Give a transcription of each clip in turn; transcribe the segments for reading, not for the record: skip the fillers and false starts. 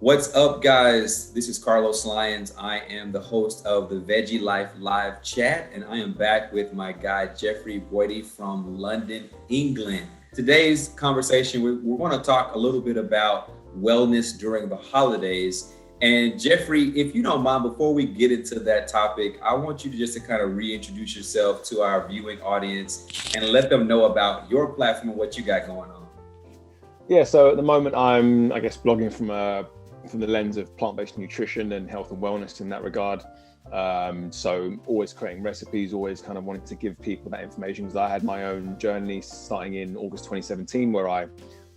What's up, guys? This is Carlos Lyons. I am the host of the Veggie Life Live Chat, and I am back with my guy, Jeffrey Boadi from London, England. Today's conversation, we're going to talk a little bit about wellness during the holidays. And Jeffrey, if you don't mind, before we get into that topic, I want you to kind of reintroduce yourself to our viewing audience and let them know about your platform and what you got going on. Yeah, so at the moment, I'm, blogging from the lens of plant-based nutrition and health and wellness in that regard. So always creating recipes, always kind of wanting to give people that information, because I had my own journey starting in August 2017, where I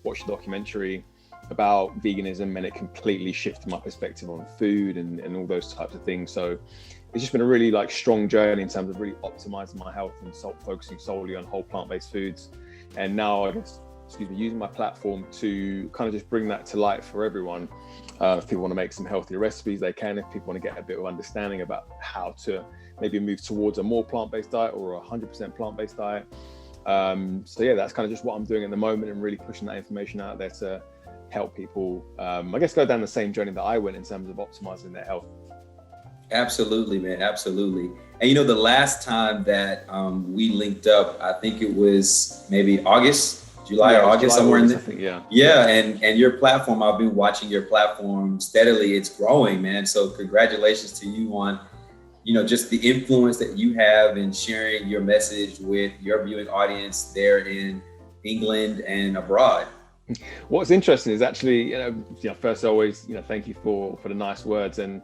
watched a documentary about veganism, and it completely shifted my perspective on food and all those types of things. So it's just been a really strong journey in terms of really optimizing my health and focusing solely on whole plant-based foods. And now using my platform to kind of just bring that to light for everyone. If people want to make some healthier recipes, they can. If people want to get a bit of understanding about how to maybe move towards a more plant-based diet or a 100% plant-based diet. So yeah, that's kind of just what I'm doing at the moment, and really pushing that information out there to help people, go down the same journey that I went in terms of optimizing their health. Absolutely, man. Absolutely. And the last time that we linked up, I think it was maybe July or August, somewhere in there. I think, yeah. Yeah, and your platform, I've been watching your platform steadily. It's growing, man. So congratulations to you on, just the influence that you have in sharing your message with your viewing audience there in England and abroad. What's interesting is actually, first always, thank you for the nice words. And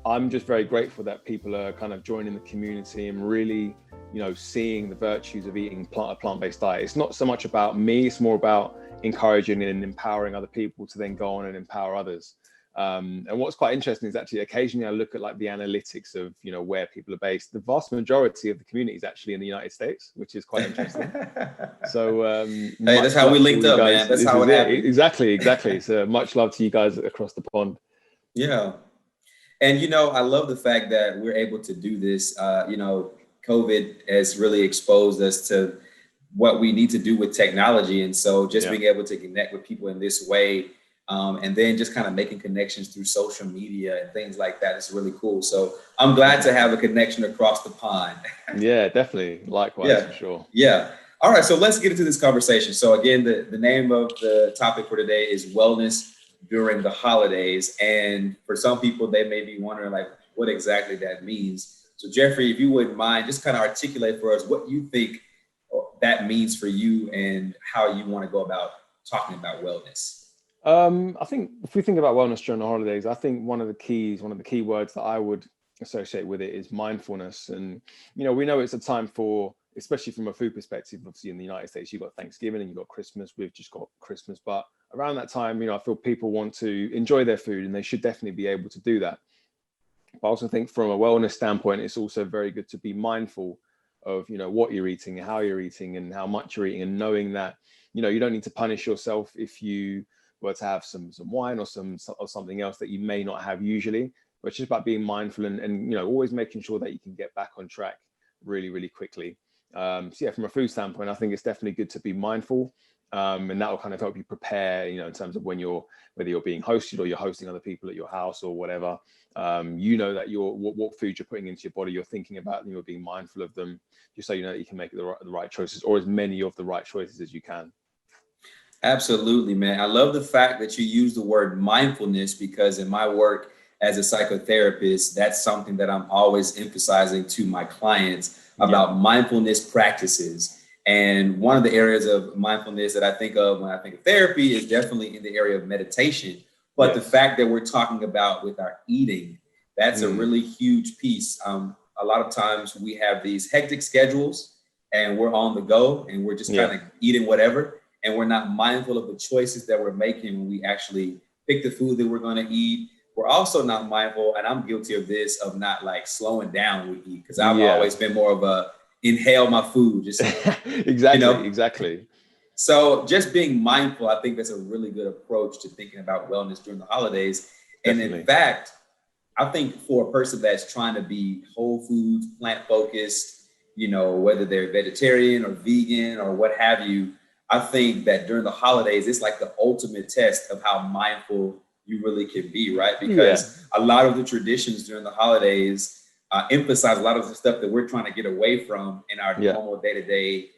I'm just very grateful that people are kind of joining the community and really, seeing the virtues of eating a plant-based diet. It's not so much about me, it's more about encouraging and empowering other people to then go on and empower others. And what's quite interesting is actually occasionally I look at the analytics of, where people are based. The vast majority of the community is actually in the United States, which is quite interesting. So hey, that's how we linked up, man. That's how it happened. Exactly. So much love to you guys across the pond. Yeah. And, I love the fact that we're able to do this. COVID has really exposed us to what we need to do with technology. And so just being able to connect with people in this way, and then just kind of making connections through social media and things like that is really cool. So I'm glad to have a connection across the pond. Yeah, definitely. Likewise, for sure. Yeah. All right. So let's get into this conversation. So again, the name of the topic for today is wellness during the holidays. And for some people, they may be wondering what exactly that means. So Jeffrey, if you wouldn't mind, just kind of articulate for us what you think that means for you and how you want to go about talking about wellness. I think if we think about wellness during the holidays, I think one of the key words that I would associate with it is mindfulness. And, we know it's a time for, especially from a food perspective, obviously in the United States, you've got Thanksgiving and you've got Christmas. We've just got Christmas. But around that time, I feel people want to enjoy their food, and they should definitely be able to do that. But I also think from a wellness standpoint, it's also very good to be mindful of, what you're eating, how you're eating, and how much you're eating, and knowing that, you don't need to punish yourself if you were to have some wine or something else that you may not have usually. But it's just about being mindful and always making sure that you can get back on track really, really quickly. So yeah, from a food standpoint, I think it's definitely good to be mindful. And that will kind of help you prepare, in terms of whether you're being hosted or you're hosting other people at your house or whatever, that what food you're putting into your body, you're thinking about, and you're being mindful of them, just so that you can make the right choices, or as many of the right choices as you can. Absolutely, man. I love the fact that you use the word mindfulness, because in my work as a psychotherapist, that's something that I'm always emphasizing to my clients about mindfulness practices. And one of the areas of mindfulness that I think of when I think of therapy is definitely in the area of meditation. But the fact that we're talking about with our eating, that's a really huge piece. A lot of times we have these hectic schedules and we're on the go and we're just kind of eating whatever. And we're not mindful of the choices that we're making when we actually pick the food that we're going to eat. We're also not mindful, and I'm guilty of this, of not slowing down when we eat, because I've always been more of a inhale my food. Just Exactly. So just being mindful, I think that's a really good approach to thinking about wellness during the holidays. Definitely. And in fact, I think for a person that's trying to be whole foods, plant focused, whether they're vegetarian or vegan or what have you, I think that during the holidays, it's like the ultimate test of how mindful you really can be, right? Yeah, Because a lot of the traditions during the holidays emphasize a lot of the stuff that we're trying to get away from in our yeah. normal day-to-day,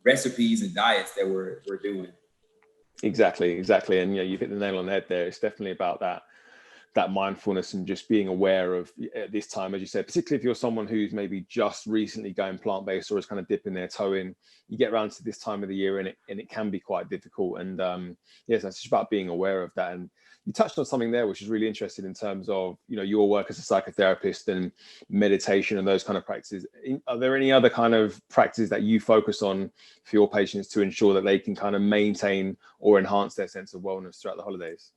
recipes and diets that we're doing. Exactly. And you've hit the nail on the head there. It's definitely about that mindfulness and just being aware of at this time, as you said, particularly if you're someone who's maybe just recently going plant-based or is kind of dipping their toe in, you get around to this time of the year and it can be quite difficult. And yes, it's just about being aware of that. And you touched on something there, which is really interesting in terms of, your work as a psychotherapist and meditation and those kind of practices. Are there any other kind of practices that you focus on for your patients to ensure that they can kind of maintain or enhance their sense of wellness throughout the holidays?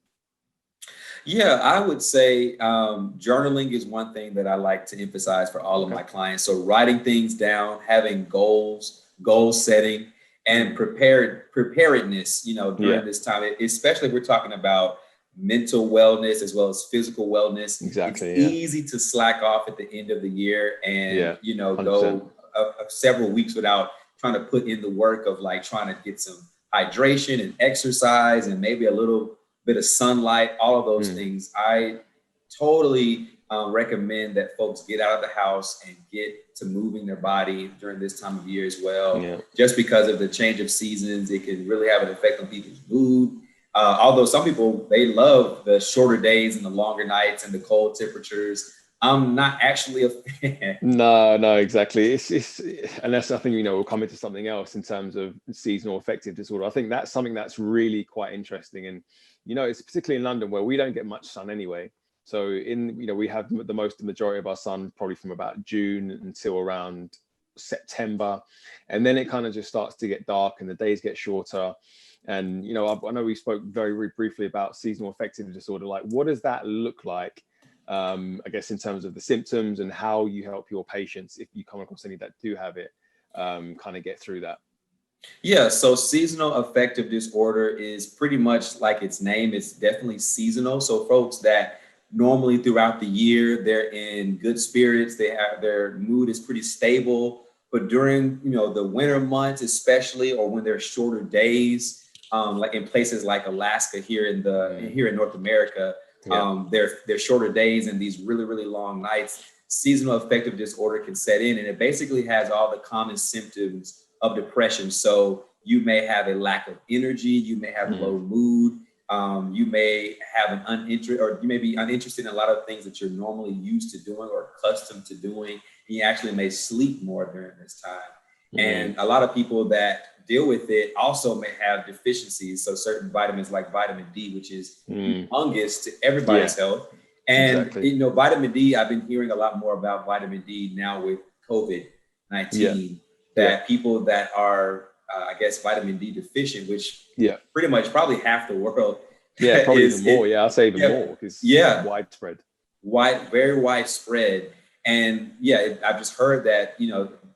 Yeah, I would say journaling is one thing that I like to emphasize for all of Okay. my clients. So writing things down, having goals, goal setting, and preparedness, Yeah, during this time, especially if we're talking about mental wellness as well as physical wellness. It's exactly. Yeah. easy to slack off at the end of the year and, Yeah. 100%. go several weeks without trying to put in the work of like trying to get some hydration and exercise and maybe a little bit of sunlight, all of those things. I totally recommend that folks get out of the house and get to moving their body during this time of year as well. Yeah. Just because of the change of seasons, it can really have an effect on people's mood. Although some people, they love the shorter days and the longer nights and the cold temperatures. I'm not actually a fan. No, exactly. It's unless I think, we'll come into something else in terms of seasonal affective disorder. I think that's something that's really quite interesting. And, it's particularly in London where we don't get much sun anyway. So we have the majority of our sun probably from about June until around September. And then it kind of just starts to get dark and the days get shorter. And, I know we spoke very, very briefly about seasonal affective disorder. Like, what does that look like? I guess in terms of the symptoms and how you help your patients, if you come across any that do have it, kind of get through that. Yeah, so seasonal affective disorder is pretty much like its name. It's definitely seasonal. So folks that normally throughout the year, they're in good spirits, their mood is pretty stable, but during, the winter months, especially, or when there's shorter days, like in places like Alaska here in North America, they're shorter days and these really, really long nights. Seasonal affective disorder can set in, and it basically has all the common symptoms of depression. So you may have a lack of energy, you may have low mood, you may have an uninterest, or you may be uninterested in a lot of things that you're normally used to doing or accustomed to doing. And you actually may sleep more during this time. And a lot of people that deal with it also may have deficiencies. So certain vitamins like vitamin D, which is humongous to everybody's health. And, Exactly. vitamin D, I've been hearing a lot more about vitamin D now with COVID-19, that people that are, I guess, vitamin D deficient, which pretty much probably half the world. Probably even more. I'll say even more because it's widespread. Very widespread. And I've just heard that,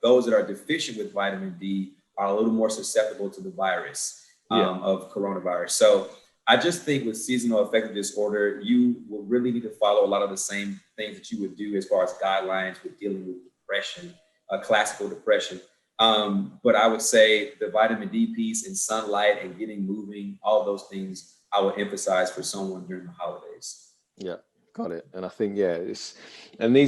those that are deficient with vitamin D are a little more susceptible to the virus of coronavirus. So I just think with seasonal affective disorder, you will really need to follow a lot of the same things that you would do as far as guidelines with dealing with depression, classical depression. But I would say the vitamin D piece and sunlight and getting moving, all those things I would emphasize for someone during the holidays. Yeah, got it. And I think, these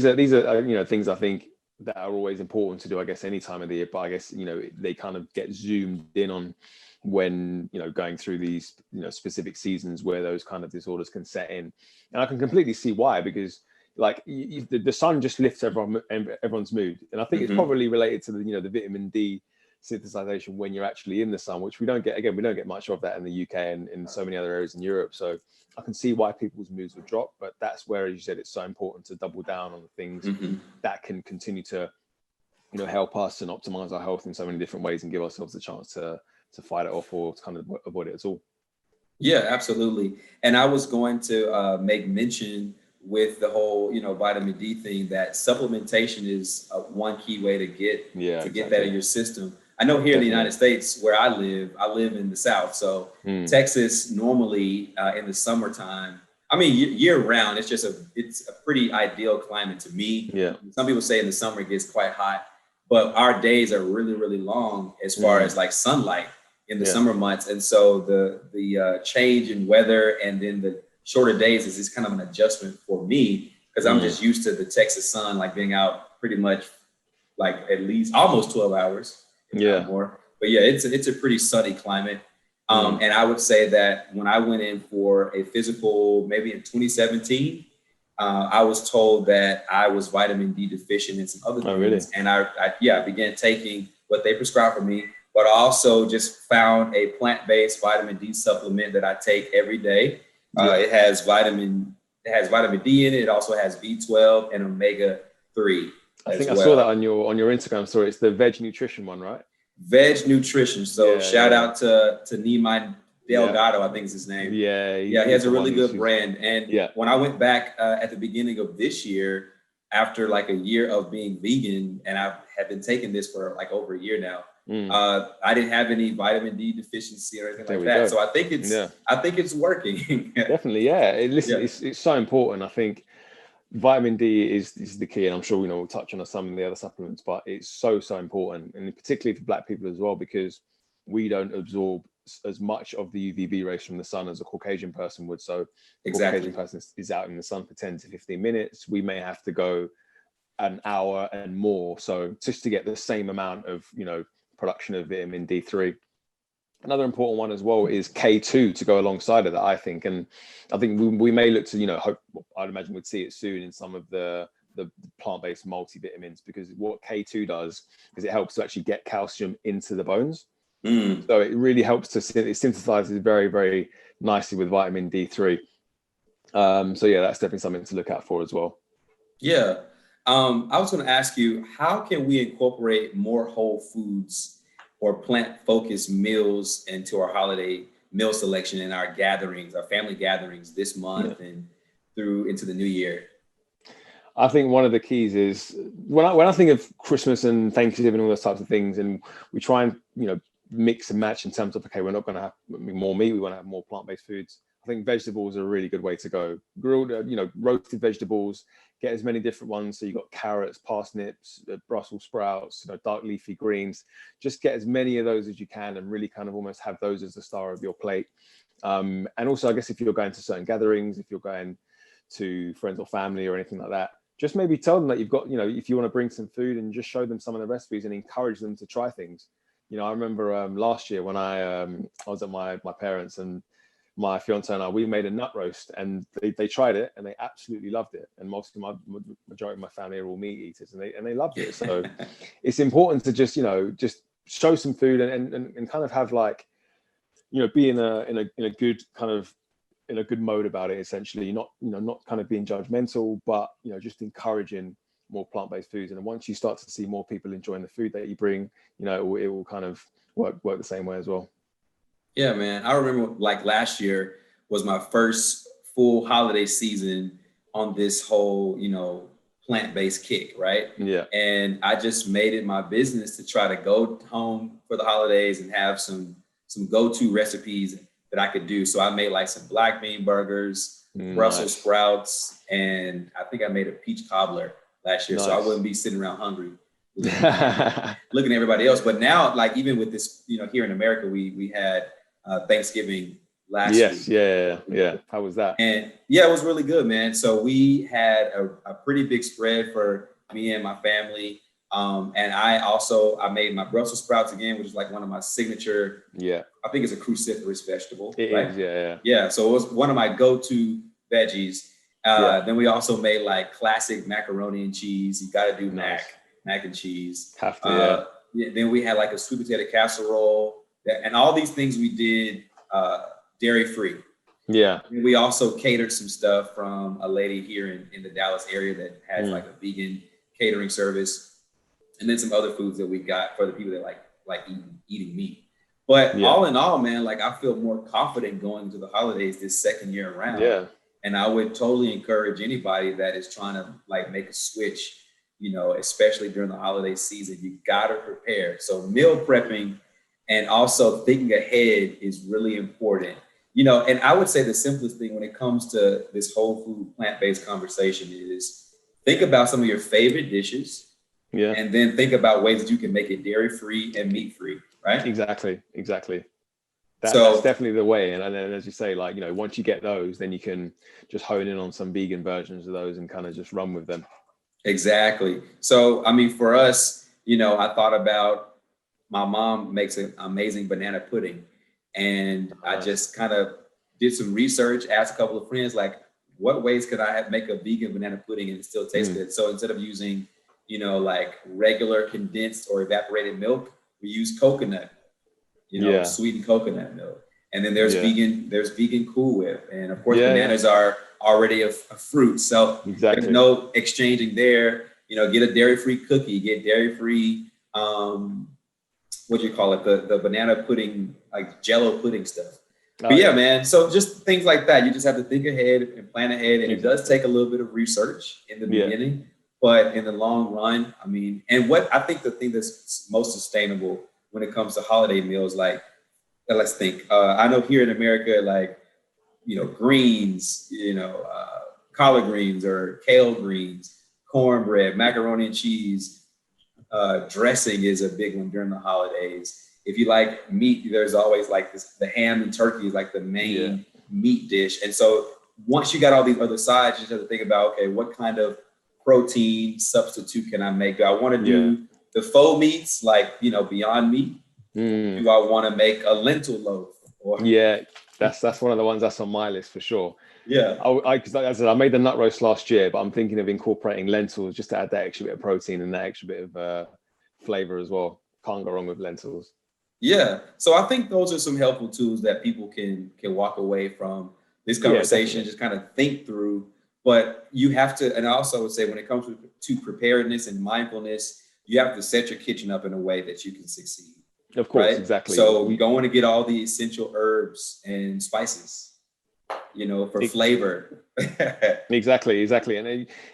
are things I think that are always important to do, I guess, any time of the year. But I guess, they kind of get zoomed in on when, going through these, specific seasons where those kind of disorders can set in. And I can completely see why, because like the sun just lifts everyone's mood. And I think it's probably related to the vitamin D synthesization when you're actually in the sun, which we don't get much of that in the UK and in so many other areas in Europe. So I can see why people's moods would drop, but that's where, as you said, it's so important to double down on the things that can continue to, help us and optimize our health in so many different ways and give ourselves a chance to fight it off or to kind of avoid it at all. Yeah, absolutely. And I was going to make mention with the whole, vitamin D thing, that supplementation is one key way to get that in your system. I know here in the United States where I live in the South. So Texas normally in the summertime, I mean, year round, it's a pretty ideal climate to me. Yeah. Some people say in the summer it gets quite hot, but our days are really, really long as far as like sunlight in the summer months. And so the change in weather and then shorter days is just kind of an adjustment for me because I'm just used to the Texas sun, like being out pretty much like at least almost 12 hours, if not more. But yeah, it's a pretty sunny climate. And I would say that when I went in for a physical, maybe in 2017, I was told that I was vitamin D deficient and some other things. Really? And I began taking what they prescribed for me, but I also just found a plant-based vitamin D supplement that I take every day. It has vitamin D in it. It also has B12 and omega-3. I think I saw that on your Instagram story. It's the veg nutrition one, right? Veg nutrition. So shout out to Nimai Delgado, I think is his name. Yeah, he has a really good brand. And when I went back at the beginning of this year, after like a year of being vegan, and I have been taking this for like over a year now, I didn't have any vitamin D deficiency or anything like that. So I think it's working. Definitely, yeah. Listen, it's so important. I think vitamin D is the key, and I'm sure we'll touch on some of the other supplements, but it's so important, and particularly for Black people as well, because we don't absorb as much of the UVB rays from the sun as a Caucasian person would. So Caucasian person is out in the sun for 10 to 15 minutes. We may have to go an hour and more, so just to get the same amount of production of vitamin D3. Another important one as well is K2 to go alongside of that, I think. And I think we may look to, hope, I'd imagine we'd see it soon in some of the plant-based multivitamins, because what K2 does is it helps to actually get calcium into the bones. So it really helps it synthesizes very, very nicely with vitamin D3. So yeah, that's definitely something to look out for as well. Yeah. I was going to ask you, how can we incorporate more whole foods or plant-focused meals into our holiday meal selection in our gatherings, our family gatherings this month and through into the new year? I think one of the keys is when I think of Christmas and Thanksgiving and all those types of things, and we try and mix and match in terms of, okay, we're not going to have more meat, we want to have more plant-based foods. I think vegetables are a really good way to go. Grilled, roasted vegetables, get as many different ones. So you've got carrots, parsnips, Brussels sprouts, dark leafy greens. Just get as many of those as you can and really kind of almost have those as the star of your plate. And also, I guess if you're going to certain gatherings, if you're going to friends or family or anything like that, just maybe tell them that you've got, if you want to bring some food, and just show them some of the recipes and encourage them to try things. I remember last year when I was at my parents', and my fiance and I, we made a nut roast, and they tried it and they absolutely loved it. And majority of my family are all meat eaters, and they loved it. So it's important to just show some food and kind of have be in a good kind of in a good mode about it, essentially. Not kind of being judgmental, but just encouraging more plant-based foods. And once you start to see more people enjoying the food that you bring, it will kind of work the same way as well. Yeah, man. I remember last year was my first full holiday season on this whole, plant-based kick, right? Yeah. And I just made it my business to try to go home for the holidays and have some go-to recipes that I could do. So I made some black bean burgers, Brussels sprouts, and I think I made a peach cobbler last year. Nice. So I wouldn't be sitting around hungry looking at everybody else. But now, even with this, here in America, we had Thanksgiving last week. Yeah. How was that? And it was really good, man. So we had a pretty big spread for me and my family. And I made my Brussels sprouts again, which is one of my signature. Yeah. I think it's a cruciferous vegetable. It is, yeah. Yeah. So it was one of my go-to veggies. Then we also made classic macaroni and cheese. You got to do mac and cheese. Have to, Then we had a sweet potato casserole, and all these things we did dairy free. Yeah. And we also catered some stuff from a lady here in the Dallas area that has a vegan catering service, and then some other foods that we got for the people that like eating meat. But all in all, man, I feel more confident going to the holidays this second year around. Yeah. And I would totally encourage anybody that is trying to make a switch, especially during the holiday season. You got to prepare. So meal prepping and also thinking ahead is really important. And I would say the simplest thing when it comes to this whole food plant-based conversation is think about some of your favorite dishes. Yeah. And then think about ways that you can make it dairy-free and meat-free, right? Exactly. That's definitely the way. And then, as you say, like, you know, once you get those, then you can just hone in on some vegan versions of those and kind of just run with them. Exactly. So, I mean, for us, you know, I thought about my mom makes an amazing banana pudding. And I just kind of did some research, asked a couple of friends, like, what ways could I make a vegan banana pudding and it still taste good? So instead of using, you know, like regular condensed or evaporated milk, we use coconut, you know, sweetened coconut milk. And then there's vegan Cool Whip. And of course, bananas are already a fruit. So there's no exchanging there. You know, get a dairy-free cookie, get dairy-free, what do you call it? The banana pudding, like Jello pudding stuff. But yeah, man. So just things like that. You just have to think ahead and plan ahead. And it does take a little bit of research in the beginning, but in the long run, I mean, and what I think the thing that's most sustainable when it comes to holiday meals, like, let's think, I know here in America, like, you know, greens, you know, collard greens or kale greens, cornbread, macaroni and cheese, dressing is a big one during the holidays. If you like meat, there's always like the ham and turkey is like the main meat dish. And so once you got all these other sides, you just have to think about, okay, what kind of protein substitute can I make? Do I want to do the faux meats, like, you know, Beyond Meat? Do I want to make a lentil loaf? Or... that's one of the ones that's on my list for sure. Because like I said, I made the nut roast last year, but I'm thinking of incorporating lentils just to add that extra bit of protein and that extra bit of flavor as well. Can't go wrong with lentils. Yeah. So I think those are some helpful tools that people can walk away from this conversation, just kind of think through. But you have to, and I also would say when it comes to preparedness and mindfulness, you have to set your kitchen up in a way that you can succeed. Of course, right? exactly. So you're going to get all the essential herbs and spices, you know, for flavor. Exactly.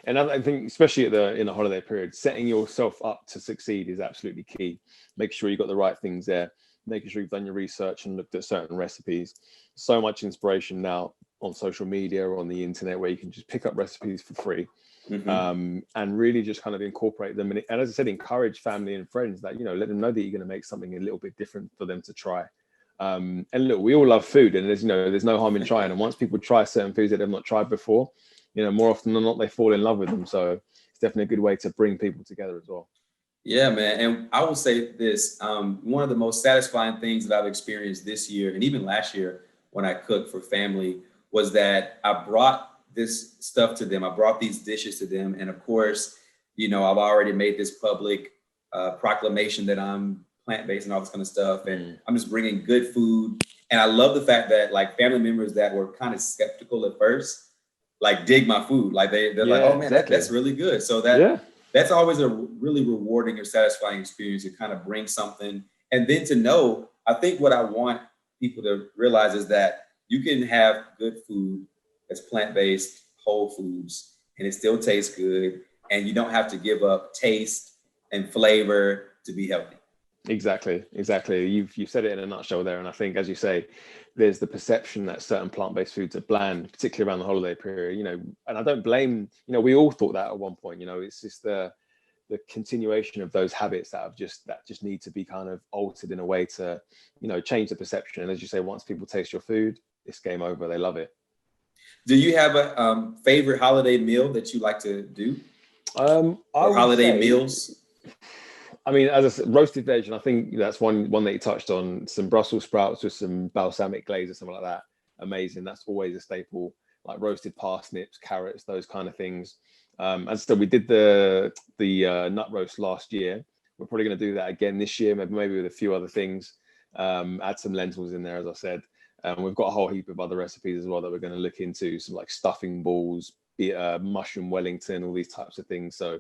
And I think especially in the holiday period, setting yourself up to succeed is absolutely key. Make sure you've got the right things there, making sure you've done your research and looked at certain recipes. So much inspiration now on social media or on the internet where you can just pick up recipes for free. And really just kind of incorporate them. And as I said, encourage family and friends that, you know, let them know that you're going to make something a little bit different for them to try. And look, we all love food, and there's no harm in trying. And once people try certain foods that they've not tried before, you know, more often than not, they fall in love with them. So it's definitely a good way to bring people together as well. Yeah, man. And I will say this, one of the most satisfying things that I've experienced this year and even last year when I cooked for family was that I brought this stuff to them. I brought these dishes to them. And of course, you know, I've already made this public proclamation that I'm plant-based and all this kind of stuff. And I'm just bringing good food. And I love the fact that like family members that were kind of skeptical at first, like dig my food. Like they're like, oh man, that's really good. So that's always a really rewarding or satisfying experience to kind of bring something. And then to know, I think what I want people to realize is that you can have good food that's plant-based, whole foods, and it still tastes good. And you don't have to give up taste and flavor to be healthy. Exactly. You've said it in a nutshell there. And I think, as you say, there's the perception that certain plant-based foods are bland, particularly around the holiday period, you know, and I don't blame, you know, we all thought that at one point, you know, it's just the continuation of those habits that just need to be kind of altered in a way to, you know, change the perception. And as you say, once people taste your food, it's game over. They love it. Do you have a favorite holiday meal that you like to do? Or holiday meals? I mean, as I said, roasted veg, and I think that's one that you touched on. Some Brussels sprouts with some balsamic glaze or something like that. Amazing. That's always a staple. Like roasted parsnips, carrots, those kind of things. As I said, we did the nut roast last year. We're probably going to do that again this year, maybe with a few other things. Add some lentils in there, as I said. We've got a whole heap of other recipes as well that we're going to look into. Some like stuffing balls, mushroom Wellington, all these types of things. So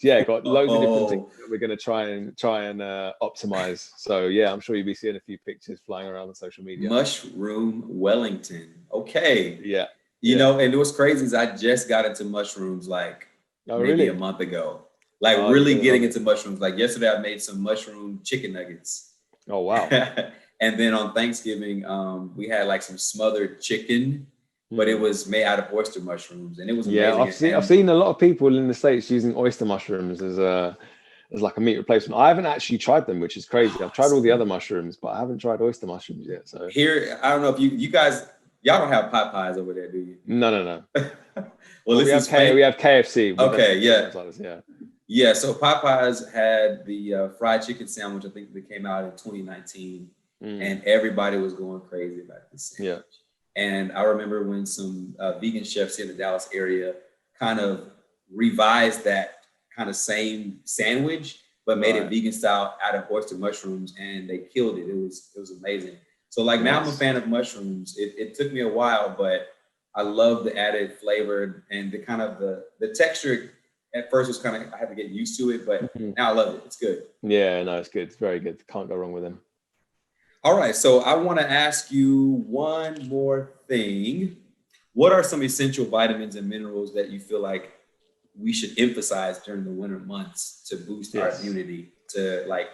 yeah, got loads of different things that we're going to try and optimize. So yeah, I'm sure you'll be seeing a few pictures flying around on social media. Mushroom Wellington. Okay. Yeah. You know, and what's crazy is I just got into mushrooms like maybe a month ago. Like really getting into mushrooms. Like yesterday I made some mushroom chicken nuggets. Oh wow. And then on Thanksgiving, we had like some smothered chicken, but it was made out of oyster mushrooms, and it was amazing. Yeah, I've seen a lot of people in the States using oyster mushrooms as as like a meat replacement. I haven't actually tried them, which is crazy. I've tried all the other mushrooms, but I haven't tried oyster mushrooms yet. So here, I don't know if you guys, y'all don't have pot pies over there, do you? No. Well, we have KFC. Okay, yeah. Yeah. Yeah, so Popeyes had the fried chicken sandwich, I think that came out in 2019, and everybody was going crazy about this sandwich. Yeah. And I remember when some vegan chefs here in the Dallas area kind of revised that kind of same sandwich, but made it vegan style out of oyster mushrooms, and they killed it. It was amazing. So like now I'm a fan of mushrooms. It took me a while, but I love the added flavor and the kind of the texture. At first was kind of, I had to get used to it, but now I love it. It's good. Yeah, no, it's good. It's very good. Can't go wrong with them. All right. So I want to ask you one more thing. What are some essential vitamins and minerals that you feel like we should emphasize during the winter months to boost our immunity to like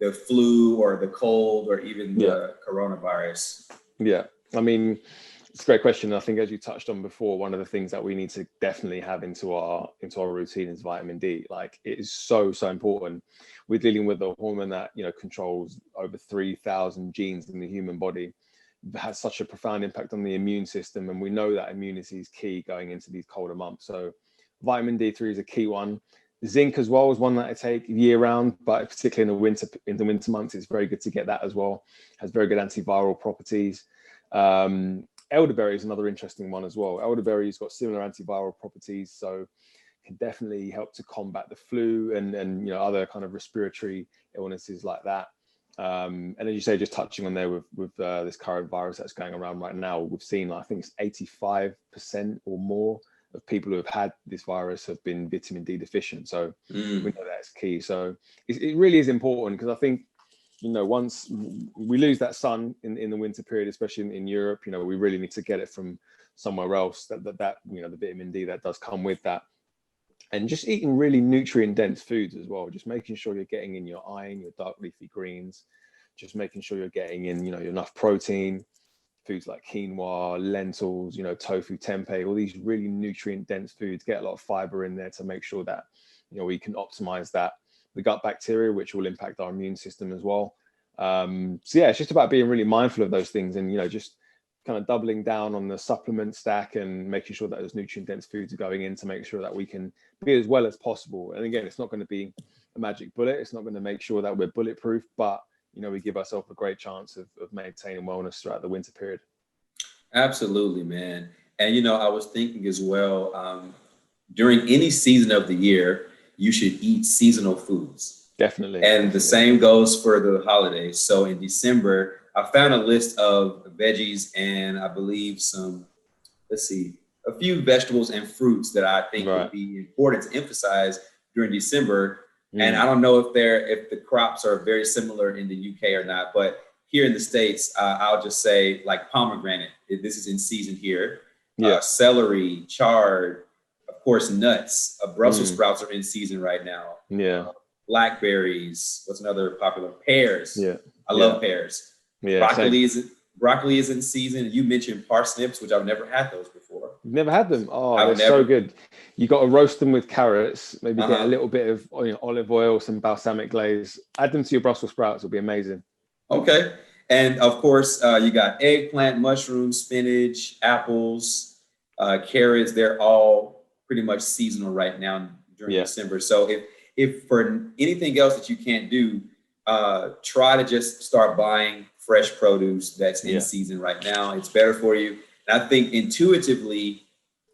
the flu or the cold or even the coronavirus? Yeah. I mean, it's a great question. I think as you touched on before, one of the things that we need to definitely have into our routine is vitamin D. Like it is so important. We're dealing with a hormone that, you know, controls over 3,000 genes in the human body. It has such a profound impact on the immune system. And we know that immunity is key going into these colder months. So vitamin D3 is a key one. Zinc as well is one that I take year round, but particularly in the winter months, it's very good to get that as well. It has very good antiviral properties. Elderberry is another interesting one as well. Elderberry's got similar antiviral properties, so can definitely help to combat the flu and you know other kind of respiratory illnesses like that. And as you say, just touching on there with this current virus that's going around right now, we've seen I think it's 85% or more of people who have had this virus have been vitamin D deficient. So we know that's key. So it really is important because I think, you know, once we lose that sun in the winter period, especially in Europe, you know, we really need to get it from somewhere else that you know, the vitamin D that does come with that. And just eating really nutrient dense foods as well, just making sure you're getting in your iron, your dark leafy greens, just making sure you're getting in, you know, enough protein, foods like quinoa, lentils, you know, tofu, tempeh, all these really nutrient dense foods, get a lot of fiber in there to make sure that, you know, we can optimize the gut bacteria, which will impact our immune system as well. So yeah, it's just about being really mindful of those things and, you know, just kind of doubling down on the supplement stack and making sure that those nutrient dense foods are going in to make sure that we can be as well as possible. And again, it's not going to be a magic bullet. It's not going to make sure that we're bulletproof, but, you know, we give ourselves a great chance of maintaining wellness throughout the winter period. Absolutely, man. And, you know, I was thinking as well, during any season of the year, you should eat seasonal foods. Definitely. And the same goes for the holidays. So in December, I found a list of veggies and I believe a few vegetables and fruits that I think would be important to emphasize during December. And I don't know if the crops are very similar in the UK or not, but here in the States, I'll just say like pomegranate. This is in season here. Celery, chard, of course, nuts. Brussels sprouts are in season right now. Blackberries. What's another popular? Pears. I love pears. Broccoli is in season. You mentioned parsnips, which I've never had those before. You've never had them? Oh, they're so good. You got to roast them with carrots. Maybe get a little bit of olive oil, some balsamic glaze. Add them to your Brussels sprouts. It'll be amazing. Okay. And of course, you got eggplant, mushrooms, spinach, apples, carrots. They're all pretty much seasonal right now during December. So if for anything else that you can't do, try to just start buying fresh produce that's in season right now. It's better for you. And I think intuitively,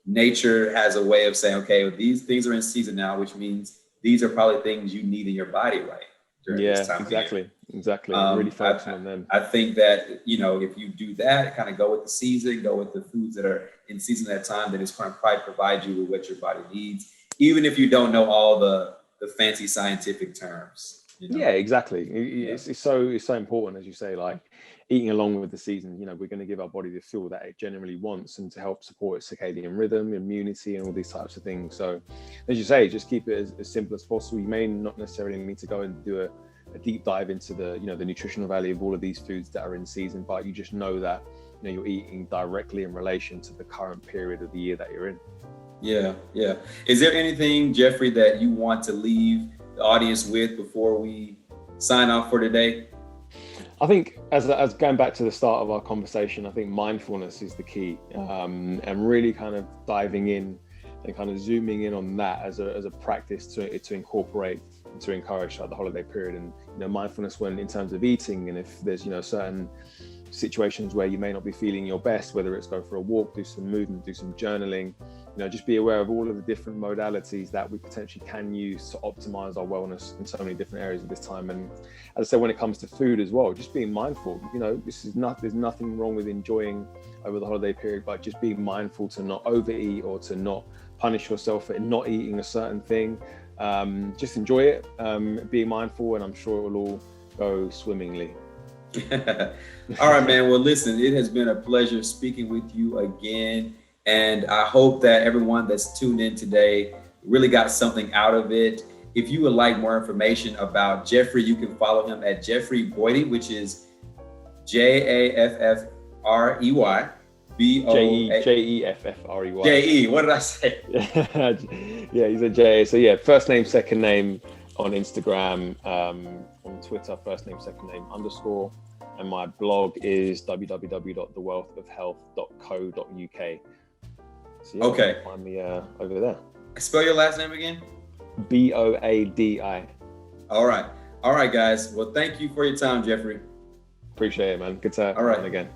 nature has a way of saying, okay, well, these things are in season now, which means these are probably things you need in your body during this time of year. Exactly. Really focusing on them. I think that, you know, if you do that, kind of go with the season, go with the foods that are in season at that time, then it's going to probably provide you with what your body needs, even if you don't know all the fancy scientific terms. You know? Yeah, exactly. It's so important, as you say, like eating along with the season. You know, we're going to give our body the fuel that it generally wants and to help support its circadian rhythm, immunity, and all these types of things. So, as you say, just keep it as simple as possible. You may not necessarily need to go and do a deep dive into the nutritional value of all of these foods that are in season, but you just know that you're eating directly in relation to the current period of the year that you're in. Yeah. Is there anything, Jeffrey, that you want to leave the audience with before we sign off for today? I think as going back to the start of our conversation, I think mindfulness is the key, and really kind of diving in and kind of zooming in on that as a practice to incorporate and to encourage the holiday period. And mindfulness when in terms of eating, and if there's certain situations where you may not be feeling your best, whether it's go for a walk, do some movement, do some journaling, just be aware of all of the different modalities that we potentially can use to optimize our wellness in so many different areas at this time. And as I said, when it comes to food as well, just being mindful, there's nothing wrong with enjoying over the holiday period, but just being mindful to not overeat or to not punish yourself for not eating a certain thing. Just enjoy it, be mindful, and I'm sure it will all go swimmingly. All right, man. Well, listen, it has been a pleasure speaking with you again. And I hope that everyone that's tuned in today really got something out of it. If you would like more information about Jeffrey, you can follow him at Jeffrey Boadi, which is Jaffrey Boadi. J-E, what did I say? Yeah, he's a J. So yeah, first name, second name on Instagram, on Twitter, first name, second name _ and my blog is www.thewealthofhealth.co.uk. So yeah, okay, find me over there. Spell your last name again. Boadi. All right, guys. Well, thank you for your time, Jeffrey. Appreciate it, man. Good to all right again.